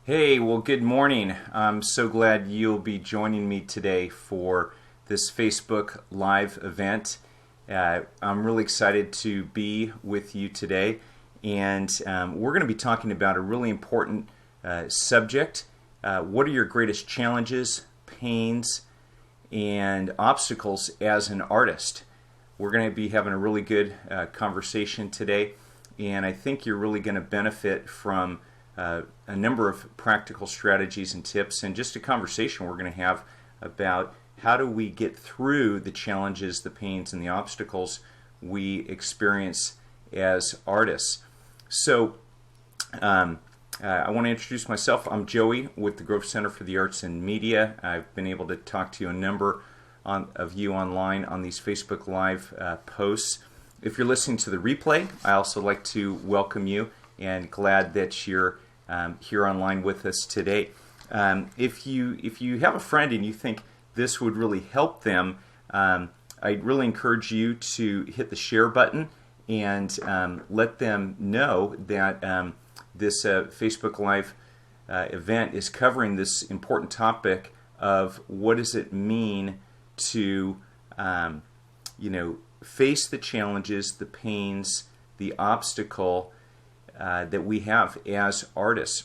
Hey, well, good morning. I'm so glad you'll be joining me today for this Facebook Live event. I'm really excited to be with you today, and we're going to be talking about a really important subject. What are your greatest challenges, pains, and obstacles as an artist? We're going to be having a really good conversation today, and I think you're really going to benefit from a number of practical strategies and tips, and just a conversation we're going to have about how do we get through the challenges, the pains, and the obstacles we experience as artists. So I want to introduce myself. I'm Joey with the Grove Center for the Arts and Media. I've been able to talk to a number of you online on these Facebook Live posts. If you're listening to the replay, I also like to welcome you and glad that you're here online with us today. If you have a friend and you think this would really help them, I'd really encourage you to hit the share button and let them know that this Facebook Live event is covering this important topic of what does it mean to face the challenges, the pains, the obstacle that we have as artists,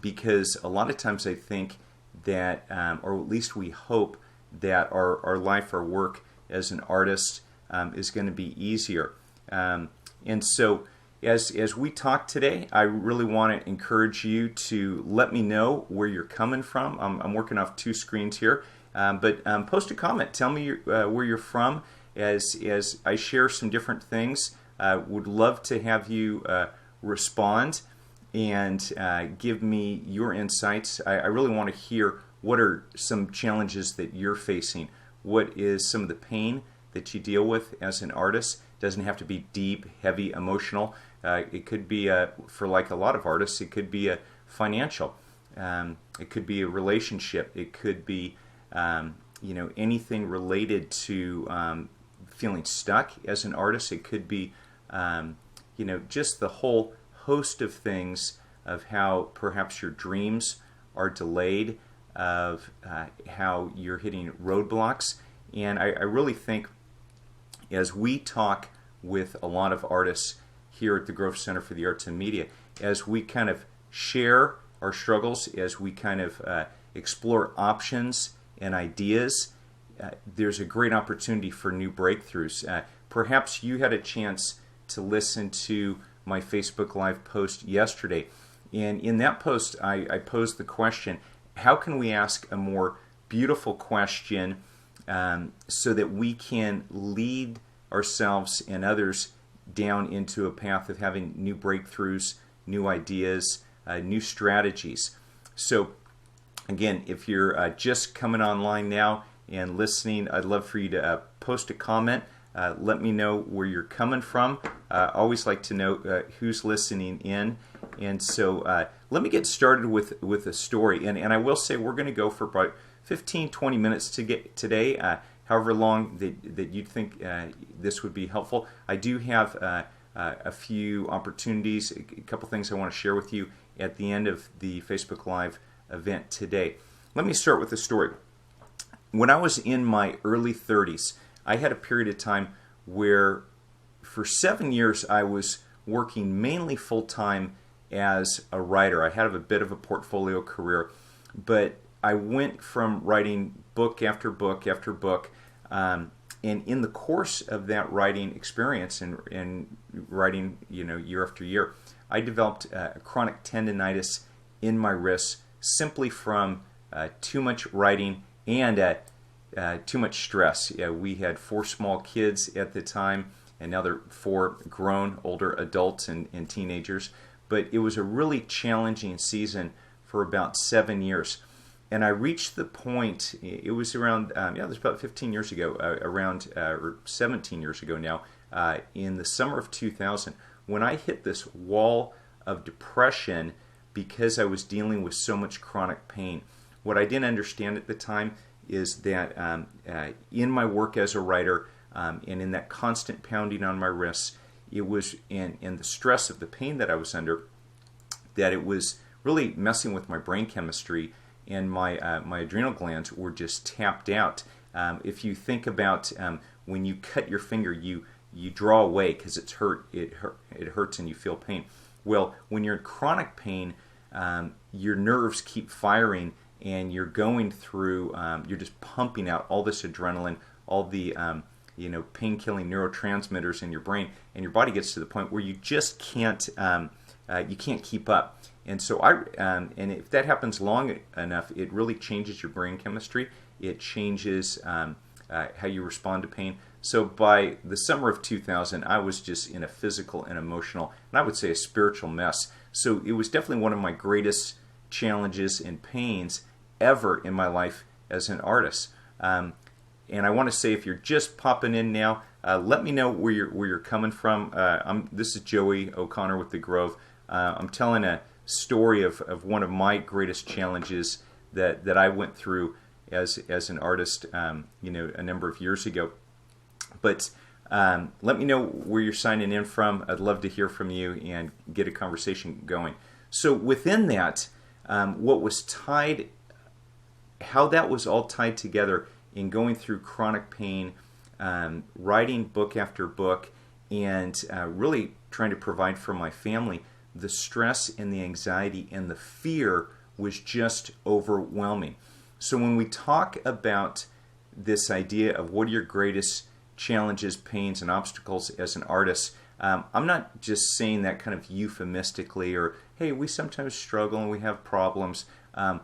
because a lot of times I think that, or at least we hope that our life, our work as an artist is going to be easier. And so as we talk today, I really want to encourage you to let me know where you're coming from. I'm working off two screens here, but post a comment. Tell me where you're from as I share some different things. Would love to have you respond and give me your insights. I really want to hear what are some challenges that you're facing. What is some of the pain that you deal with as an artist? It doesn't have to be deep, heavy, emotional. It could be, for like a lot of artists, it could be a financial. It could be a relationship. It could be anything related to feeling stuck as an artist. It could be just the whole host of things of how perhaps your dreams are delayed, of how you're hitting roadblocks. And I really think as we talk with a lot of artists here at the Grove Center for the Arts and Media, as we kind of share our struggles, as we kind of explore options and ideas, there's a great opportunity for new breakthroughs. Perhaps you had a chance to listen to my Facebook Live post yesterday. And in that post, I posed the question, how can we ask a more beautiful question so that we can lead ourselves and others down into a path of having new breakthroughs, new ideas, new strategies. So again, if you're just coming online now and listening, I'd love for you to post a comment. Let me know where you're coming from. I always like to know who's listening in. And so let me get started with a story. And I will say we're going to go for about 15, 20 minutes to get today, however long that you'd think this would be helpful. I do have a few opportunities, a couple things I want to share with you at the end of the Facebook Live event today. Let me start with a story. When I was in my early 30s, I had a period of time where for 7 years I was working mainly full-time as a writer. I had a bit of a portfolio career, but I went from writing book after book after book, and in the course of that writing experience and writing year after year, I developed chronic tendonitis in my wrists simply from too much writing and too much stress. We had 4 small kids at the time, and now they're 4 grown, older adults and teenagers. But it was a really challenging season for about 7 years. And I reached the point, it was around, it was about 15 years ago, or 17 years ago now, in the summer of 2000, when I hit this wall of depression because I was dealing with so much chronic pain. What I didn't understand at the time is that in my work as a writer and in that constant pounding on my wrists, it was in the stress of the pain that I was under, that it was really messing with my brain chemistry, and my adrenal glands were just tapped out. If you think about when you cut your finger, you draw away because it hurts and you feel pain. Well, when you're in chronic pain, your nerves keep firing, and you're going through, you're just pumping out all this adrenaline, all the pain-killing neurotransmitters in your brain, and your body gets to the point where you just can't keep up. And so and if that happens long enough, it really changes your brain chemistry. It changes how you respond to pain. So by the summer of 2000, I was just in a physical and emotional, and I would say a spiritual mess. So it was definitely one of my greatest challenges and pains ever in my life as an artist. And I want to say, if you're just popping in now, let me know where you're coming from. This is Joey O'Connor with The Grove. I'm telling a story of one of my greatest challenges that I went through as an artist, a number of years ago. But let me know where you're signing in from. I'd love to hear from you and get a conversation going. So within that, how that was all tied together in going through chronic pain, writing book after book, and really trying to provide for my family, the stress and the anxiety and the fear was just overwhelming. So when we talk about this idea of what are your greatest challenges, pains, and obstacles as an artist, I'm not just saying that kind of euphemistically, or, hey, we sometimes struggle and we have problems. I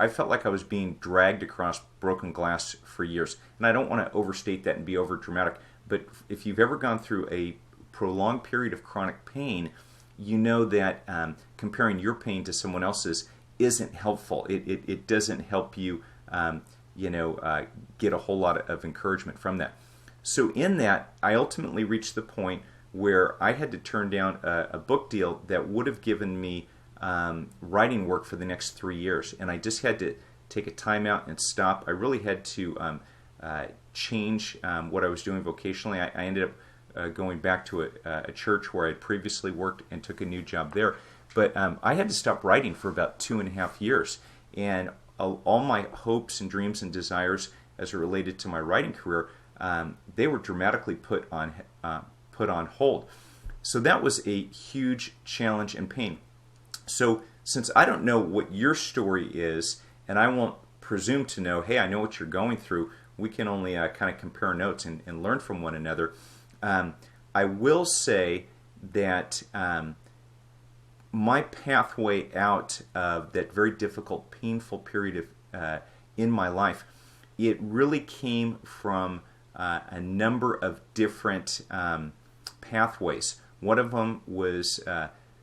felt like I was being dragged across broken glass for years. And I don't want to overstate that and be over dramatic, but if you've ever gone through a prolonged period of chronic pain, you know that comparing your pain to someone else's isn't helpful. It doesn't help you, get a whole lot of encouragement from that. So in that, I ultimately reached the point where I had to turn down a book deal that would have given me writing work for the next 3 years, and I just had to take a time out and stop. I really had to change what I was doing vocationally. I ended up going back to a church where I had previously worked and took a new job there. But I had to stop writing for about 2.5 years, and all my hopes and dreams and desires as it related to my writing career, they were dramatically put on hold. So that was a huge challenge and pain. So since I don't know what your story is, and I won't presume to know, hey, I know what you're going through, we can only kind of compare notes and learn from one another. I will say that my pathway out of that very difficult, painful period in my life, it really came from a number of different pathways. One of them was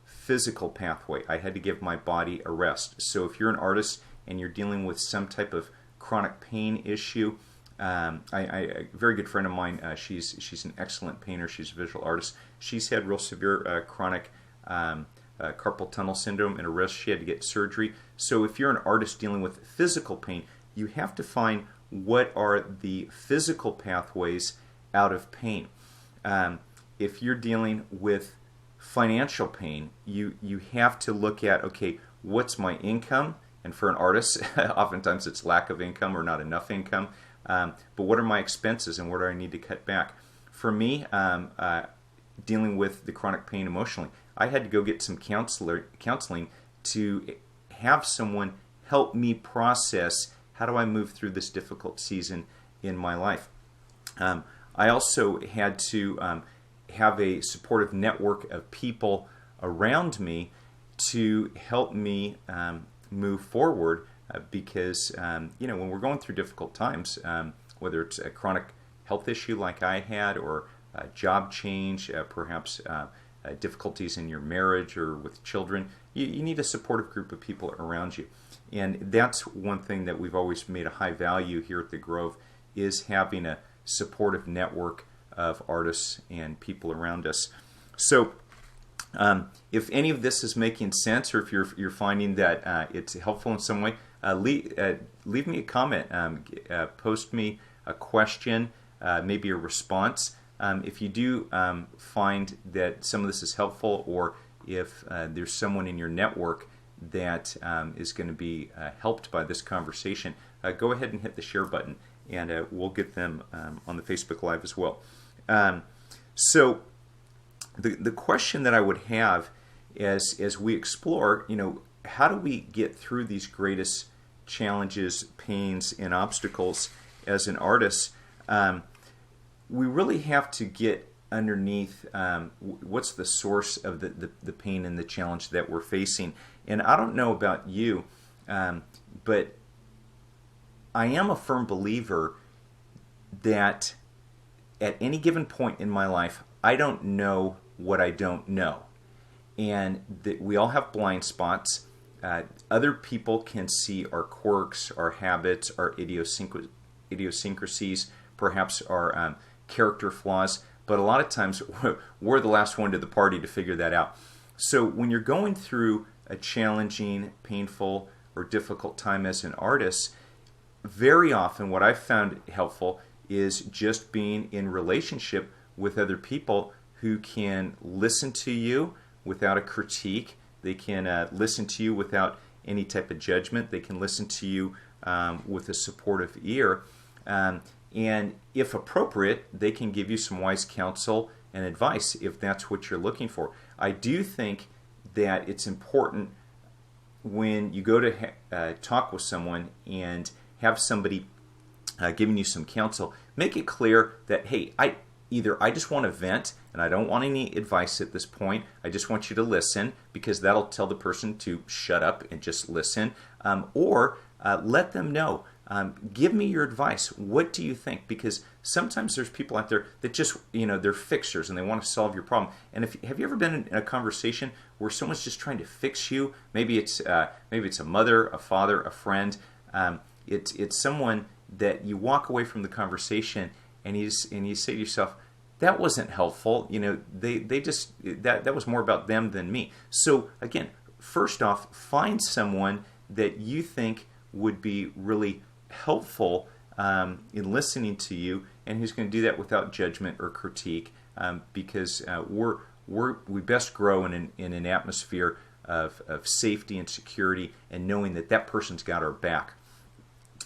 physical pathway. I had to give my body a rest. So if you're an artist and you're dealing with some type of chronic pain issue, a very good friend of mine, she's an excellent painter, she's a visual artist. She's had real severe chronic carpal tunnel syndrome in her wrist. She had to get surgery. So if you're an artist dealing with physical pain, you have to find what are the physical pathways out of pain. If you're dealing with financial pain, you have to look at, okay, what's my income? And for an artist, oftentimes it's lack of income or not enough income. But what are my expenses and where do I need to cut back? For me, dealing with the chronic pain emotionally, I had to go get some counseling to have someone help me process how do I move through this difficult season in my life. I also had to have a supportive network of people around me to help me move forward because when we're going through difficult times, whether it's a chronic health issue like I had or a job change, perhaps difficulties in your marriage or with children, you need a supportive group of people around you. And that's one thing that we've always made a high value here at The Grove, is having a supportive network of artists and people around us. So if any of this is making sense, or if you're finding that it's helpful in some way, leave me a comment, post me a question, maybe a response. If you do find that some of this is helpful, or if there's someone in your network that is going to be helped by this conversation, go ahead and hit the share button, and we'll get them on the Facebook Live as well. So the question that I would have as we explore, how do we get through these greatest challenges, pains, and obstacles as an artist? We really have to get underneath what's the source of the pain and the challenge that we're facing. And I don't know about you, but I am a firm believer that at any given point in my life, I don't know what I don't know. And that we all have blind spots. Other people can see our quirks, our habits, our idiosyncrasies, perhaps our character flaws. But a lot of times, we're the last one to the party to figure that out. So when you're going through a challenging, painful, or difficult time as an artist, very often what I've found helpful is just being in relationship with other people who can listen to you without a critique. They can listen to you without any type of judgment. They can listen to you with a supportive ear. And if appropriate, they can give you some wise counsel and advice if that's what you're looking for. I do think that it's important when you go to talk with someone and have somebody giving you some counsel, make it clear that, hey, I just want to vent and I don't want any advice at this point. I just want you to listen, because that'll tell the person to shut up and just listen. Or let them know. Give me your advice. What do you think? Because sometimes there's people out there that just, they're fixers and they want to solve your problem. And have you ever been in a conversation where someone's just trying to fix you? Maybe it's a mother, a father, a friend. It's someone that you walk away from the conversation and you say to yourself, that wasn't helpful. They just that was more about them than me. So again, first off, find someone that you think would be really helpful in listening to you, and who's going to do that without judgment or critique, because we best grow in an atmosphere of safety and security, and knowing that person's got our back.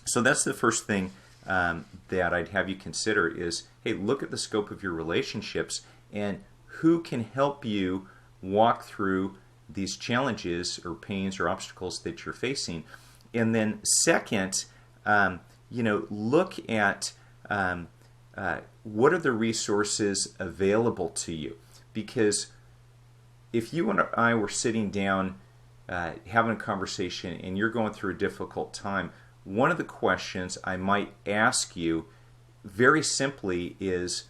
So that's the first thing that I'd have you consider is, hey, look at the scope of your relationships and who can help you walk through these challenges or pains or obstacles that you're facing. And then second, look at what are the resources available to you. Because if you and I were sitting down having a conversation and you're going through a difficult time, one of the questions I might ask you very simply is,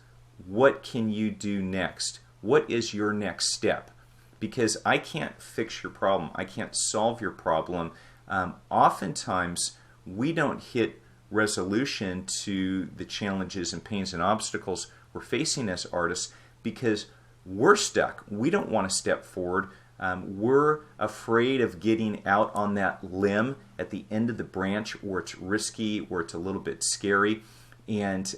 what can you do next? What is your next step? Because I can't fix your problem. I can't solve your problem. Oftentimes, we don't hit resolution to the challenges and pains and obstacles we're facing as artists because we're stuck. We don't want to step forward. We're afraid of getting out on that limb at the end of the branch where it's risky, where it's a little bit scary, and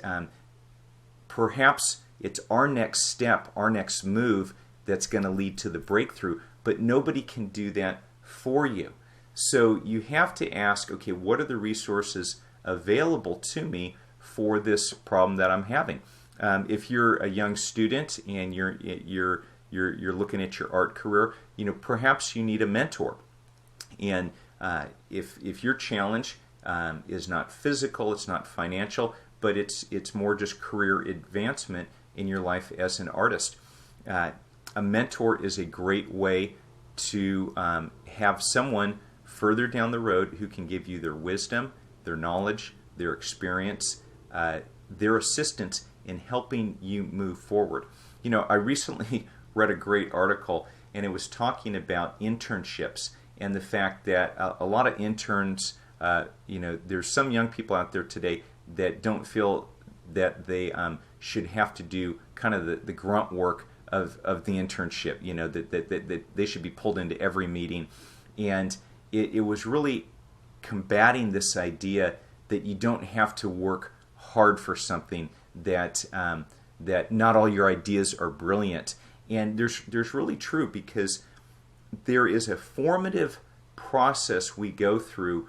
perhaps it's our next step, our next move that's going to lead to the breakthrough, but nobody can do that for you. So you have to ask, okay, what are the resources available to me for this problem that I'm having? If you're a young student and you're looking at your art career, perhaps you need a mentor. And if your challenge is not physical, it's not financial, but it's more just career advancement in your life as an artist, a mentor is a great way to have someone further down the road who can give you their wisdom, their knowledge, their experience, their assistance in helping you move forward. I recently read a great article, and it was talking about internships and the fact that a lot of interns, there's some young people out there today that don't feel that they should have to do kind of the grunt work of the internship, that they should be pulled into every meeting. And it was really combating this idea that you don't have to work hard for something, that not all your ideas are brilliant. And there's really true, because there is a formative process we go through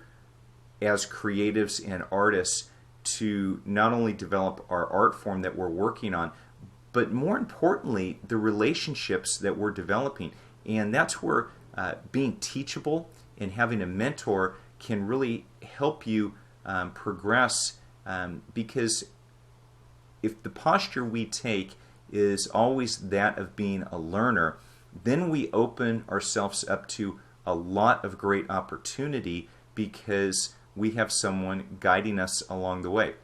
as creatives and artists to not only develop our art form that we're working on, but more importantly, the relationships that we're developing. And that's where being teachable and having a mentor can really help you progress, because if the posture we take is always that of being a learner, then we open ourselves up to a lot of great opportunity because we have someone guiding us along the way.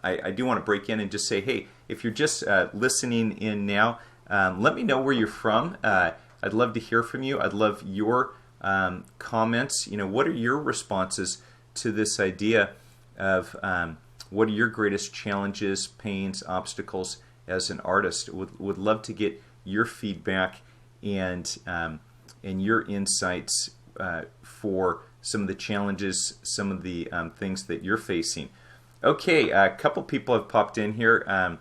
I do want to break in and just say, hey, if you're just listening in now, let me know where you're from. I'd love to hear from you. I'd love your comments. What are your responses to this idea of what are your greatest challenges, pains, obstacles as an artist? Would love to get your feedback and your insights for some of the challenges, some of the things that you're facing. Okay, a couple people have popped in here.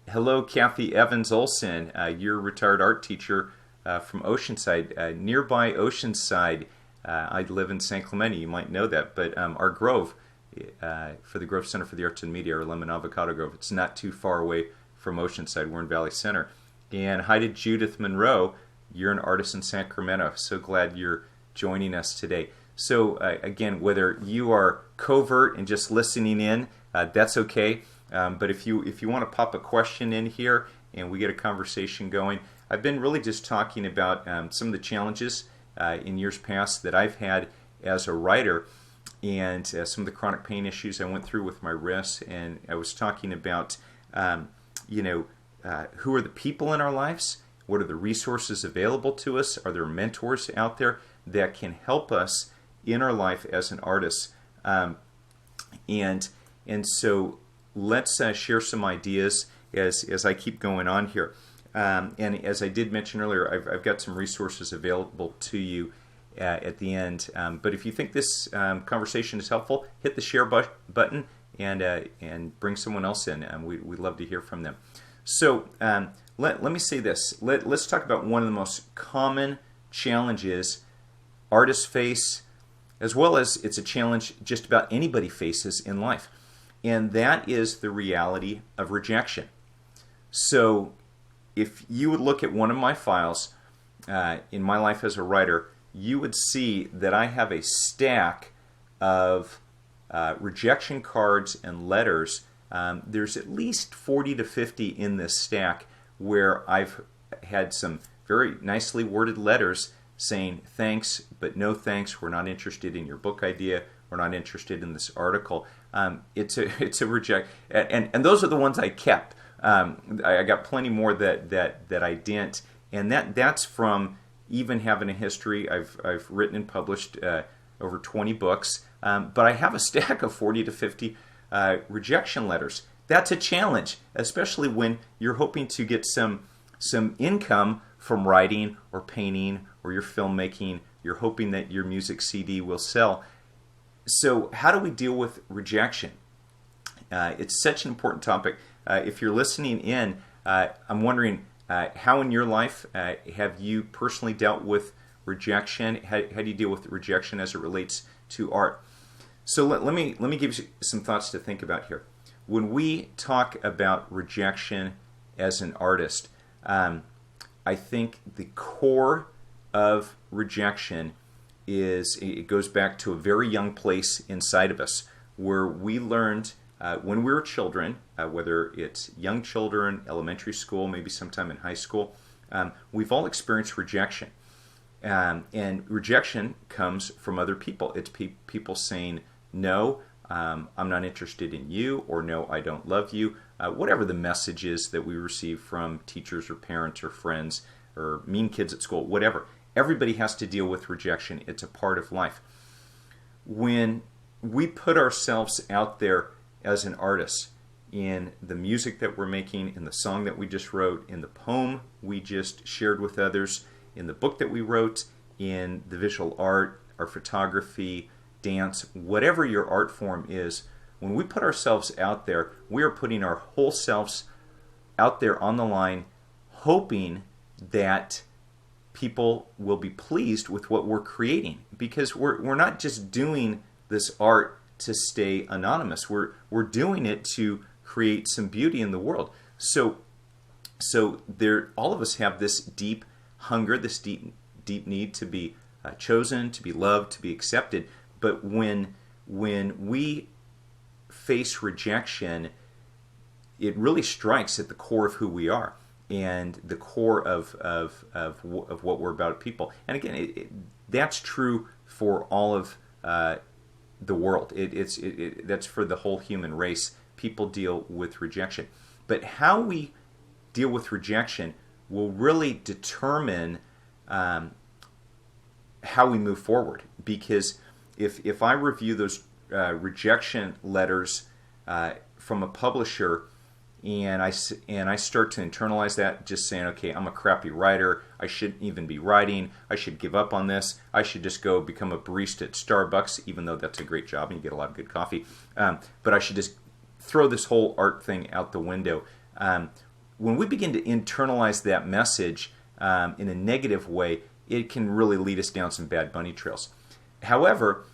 Hello, Kathy Evans Olson. You're a retired art teacher from Oceanside. Nearby Oceanside, I live in San Clemente. You might know that, but our grove, for the Grove Center for the Arts and Media, or Lemon Avocado Grove, it's not too far away from Oceanside. We're in Valley Center. And hi to Judith Monroe. You're an artist in Sacramento. So glad you're joining us today. So again, whether you are covert and just listening in, that's okay. But if you want to pop a question in here and we get a conversation going, I've been really just talking about some of the challenges in years past that I've had as a writer, and some of the chronic pain issues I went through with my wrists. And I was talking about, who are the people in our lives? What are the resources available to us? Are there mentors out there that can help us in our life as an artist? And so let's share some ideas as I keep going on here. And as I did mention earlier, I've got some resources available to you at the end. But if you think this conversation is helpful, hit the share button and bring someone else in. We'd love to hear from them. So let me say this. Let's talk about one of the most common challenges artists face, as well as it's a challenge just about anybody faces in life. And that is the reality of rejection. So if you would look at one of my files in my life as a writer, you would see that I have a stack of rejection cards and letters. There's at least 40 to 50 in this stack where I've had some very nicely worded letters saying thanks, but no thanks. We're not interested in your book idea. We're not interested in this article. It's a reject, and those are the ones I kept. I got plenty more that I didn't, and that's from even having a history. I've written and published over 20 books, but I have a stack of 40 to 50 rejection letters. That's a challenge, especially when you're hoping to get some income from writing or painting or your filmmaking. You're hoping that your music CD will sell. So how do we deal with rejection? It's such an important topic. If you're listening in, I'm wondering how in your life have you personally dealt with rejection? How do you deal with rejection as it relates to art? So let me give you some thoughts to think about here. When we talk about rejection as an artist, I think the core of rejection it goes back to a very young place inside of us where we learned when we were children, whether it's young children, elementary school, maybe sometime in high school, we've all experienced rejection. And rejection comes from other people. It's people saying, no, I'm not interested in you, or no, I don't love you. Whatever the message is that we receive from teachers or parents or friends or mean kids at school, whatever. Everybody has to deal with rejection. It's a part of life. When we put ourselves out there as an artist in the music that we're making, in the song that we just wrote, in the poem we just shared with others, in the book that we wrote, in the visual art, our photography, dance, whatever your art form is, when we put ourselves out there, we are putting our whole selves out there on the line, hoping that people will be pleased with what we're creating, because we're not just doing this art to stay anonymous. We're doing it to create some beauty in the world. So there, all of us have this deep hunger, this deep need to be chosen, to be loved, to be accepted. But when we face rejection, it really strikes at the core of who we are and the core of what we're about, people. And again, that's true for all of the world. That's for the whole human race. People deal with rejection, but how we deal with rejection will really determine how we move forward. Because if I review those rejection letters from a publisher, and I start to internalize that, just saying, okay, I'm a crappy writer, I shouldn't even be writing, I should give up on this, I should just go become a barista at Starbucks, even though that's a great job and you get a lot of good coffee, but I should just throw this whole art thing out the window. When we begin to internalize that message in a negative way, it can really lead us down some bad bunny trails. However,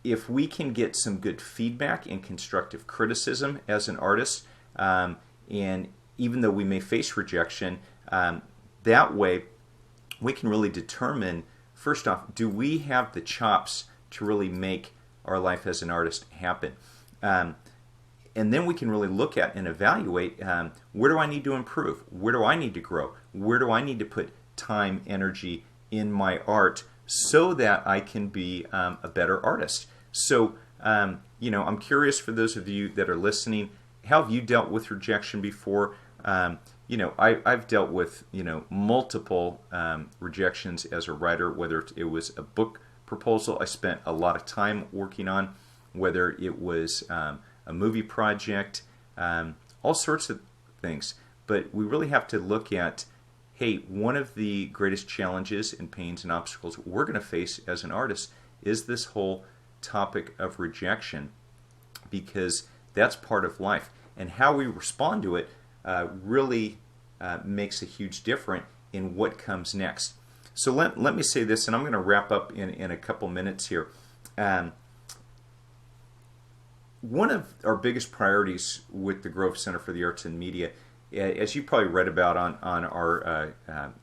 if we can get some good feedback and constructive criticism as an artist, and even though we may face rejection, that way we can really determine, first off, do we have the chops to really make our life as an artist happen? And then we can really look at and evaluate, where do I need to improve? Where do I need to grow? Where do I need to put time, energy in my art so that I can be a better artist? So, I'm curious, for those of you that are listening, how have you dealt with rejection before? I've dealt with, multiple rejections as a writer, whether it was a book proposal I spent a lot of time working on, whether it was a movie project, all sorts of things. But we really have to look at, hey, one of the greatest challenges and pains and obstacles we're going to face as an artist is this whole topic of rejection, because that's part of life. And how we respond to it really makes a huge difference in what comes next. So let me say this, and I'm going to wrap up in a couple minutes here. One of our biggest priorities with the Grove Center for the Arts and Media, as you probably read about on our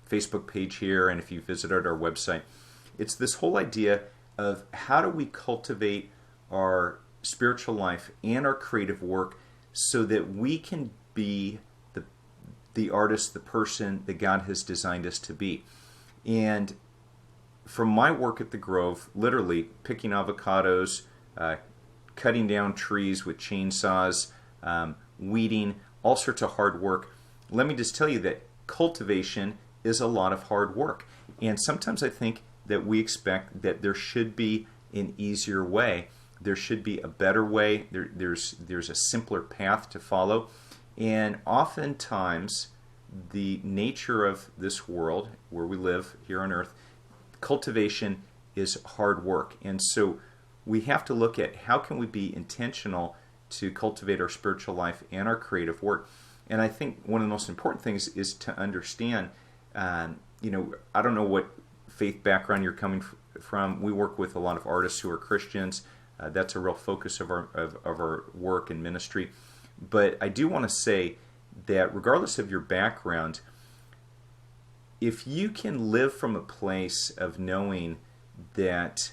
Facebook page here, and if you visited our website, it's this whole idea of how do we cultivate our spiritual life and our creative work so that we can be the artist, the person that God has designed us to be. And from my work at the Grove, literally picking avocados, cutting down trees with chainsaws, weeding, all sorts of hard work, let me just tell you that cultivation is a lot of hard work. And sometimes I think that we expect that there should be an easier way. There should be a better way. There's a simpler path to follow. And oftentimes, the nature of this world, where we live here on earth, cultivation is hard work. And so we have to look at how can we be intentional to cultivate our spiritual life and our creative work. And I think one of the most important things is to understand, I don't know what faith background you're coming from. We work with a lot of artists who are Christians. That's a real focus of our work and ministry. But I do want to say that regardless of your background, if you can live from a place of knowing that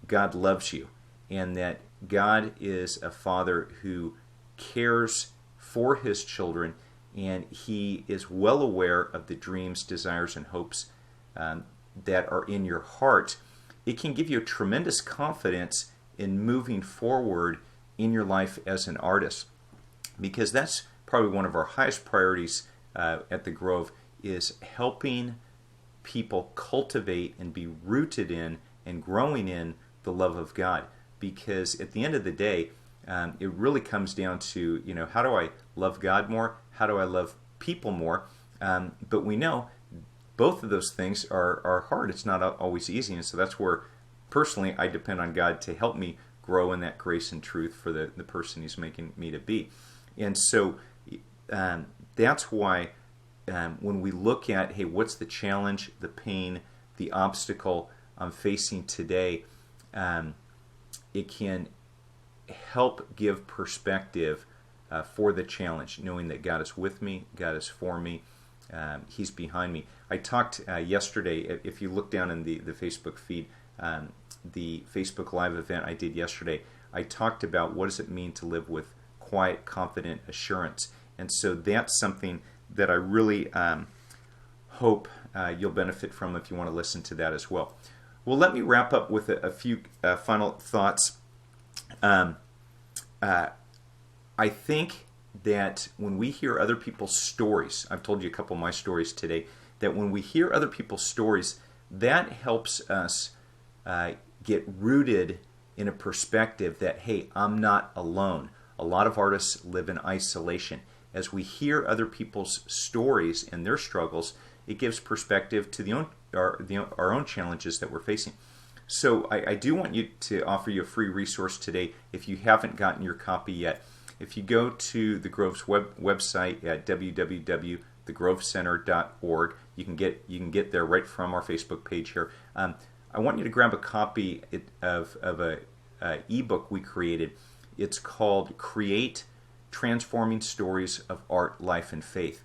God loves you and that God is a Father who cares for His children, and He is well aware of the dreams, desires, and hopes that are in your heart, it can give you a tremendous confidence in moving forward in your life as an artist. Because that's probably one of our highest priorities at the Grove, is helping people cultivate and be rooted in and growing in the love of God. Because at the end of the day, it really comes down to, how do I love God more? How do I love people more? But we know both of those things are hard. It's not always easy. And so that's where, personally, I depend on God to help me grow in that grace and truth for the person He's making me to be. And so that's why when we look at, hey, what's the challenge, the pain, the obstacle I'm facing today, it can help give perspective for the challenge, knowing that God is with me, God is for me, He's behind me. I talked yesterday, if you look down in the Facebook feed, the Facebook Live event I did yesterday, I talked about what does it mean to live with quiet, confident assurance. And so that's something that I really hope you'll benefit from if you want to listen to that as well. Well, let me wrap up with a few final thoughts. I think that when we hear other people's stories, I've told you a couple of my stories today, that when we hear other people's stories, that helps us get rooted in a perspective that, hey, I'm not alone. A lot of artists live in isolation. As we hear other people's stories and their struggles, it gives perspective to our own challenges that we're facing. So I do want to offer you a free resource today if you haven't gotten your copy yet. If you go to the Grove's website at www.thegrovecenter.org, you can get there right from our Facebook page here. I want you to grab a copy of a ebook we created. It's called Create: Transforming Stories of Art, Life, and Faith.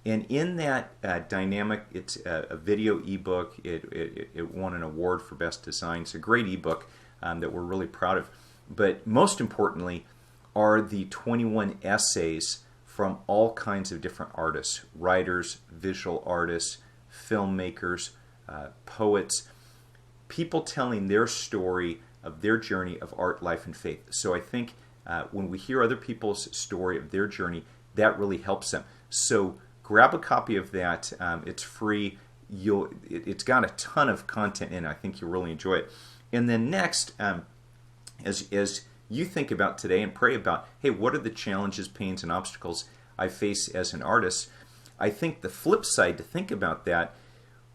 And in that dynamic, it's a video ebook. It won an award for Best Design. It's a great ebook that we're really proud of. But most importantly are the 21 essays from all kinds of different artists, writers, visual artists, filmmakers, poets, people telling their story of their journey of art, life, and faith. So I think when we hear other people's story of their journey, that really helps them. So grab a copy of that. It's free. It's got a ton of content in it. I think you'll really enjoy it. And then next, as you think about today and pray about, hey, what are the challenges, pains, and obstacles I face as an artist? I think the flip side to think about that,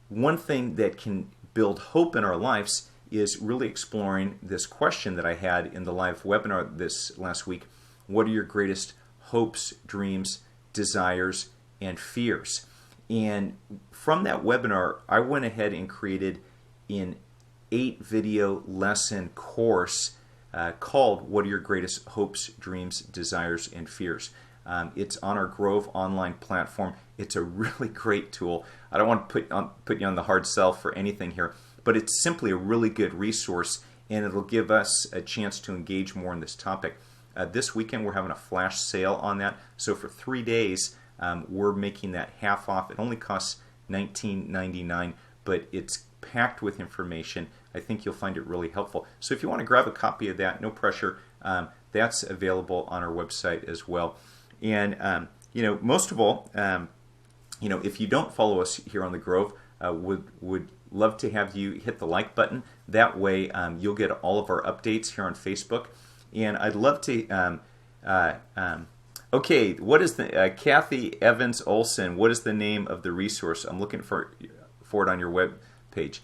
one thing that can build hope in our lives is really exploring this question that I had in the live webinar this last week. What are your greatest hopes, dreams, desires, and fears? And from that webinar, I went ahead and created an 8-video lesson course called What Are Your Greatest Hopes, Dreams, Desires, and Fears? It's on our Grove online platform. It's a really great tool. I don't want to put you on the hard sell for anything here, but it's simply a really good resource, and it'll give us a chance to engage more in this topic. This weekend, we're having a flash sale on that. So for 3 days, we're making that half off. It only costs $19.99, but it's packed with information. I think you'll find it really helpful. So if you want to grab a copy of that, no pressure, that's available on our website as well. And most of all, if you don't follow us here on the Grove, would love to have you hit the like button. That way, you'll get all of our updates here on Facebook. And I'd love to. Okay, what is the Kathy Evans Olson? What is the name of the resource? I'm looking for it on your web page.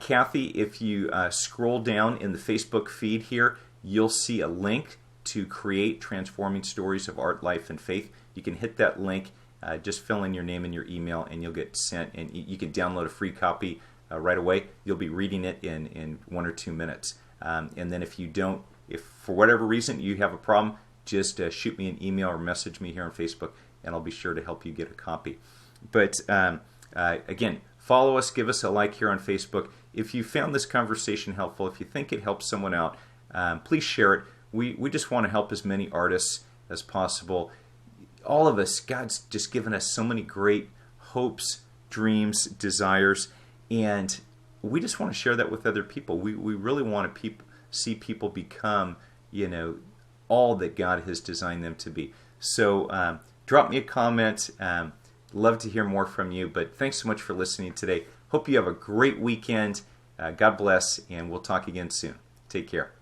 Kathy, if you scroll down in the Facebook feed here, you'll see a link to Create: Transforming Stories of Art, Life, and Faith. You can hit that link, just fill in your name and your email, and you'll get sent, and you can download a free copy right away. You'll be reading it in 1 or 2 minutes. And then if for whatever reason you have a problem, just shoot me an email or message me here on Facebook, and I'll be sure to help you get a copy. But again, follow us, give us a like here on Facebook. If you found this conversation helpful, if you think it helps someone out, please share it. We just want to help as many artists as possible. All of us, God's just given us so many great hopes, dreams, desires, and we just want to share that with other people. We really want to see people become, all that God has designed them to be. So drop me a comment. Love to hear more from you, but thanks so much for listening today. Hope you have a great weekend. God bless, and we'll talk again soon. Take care.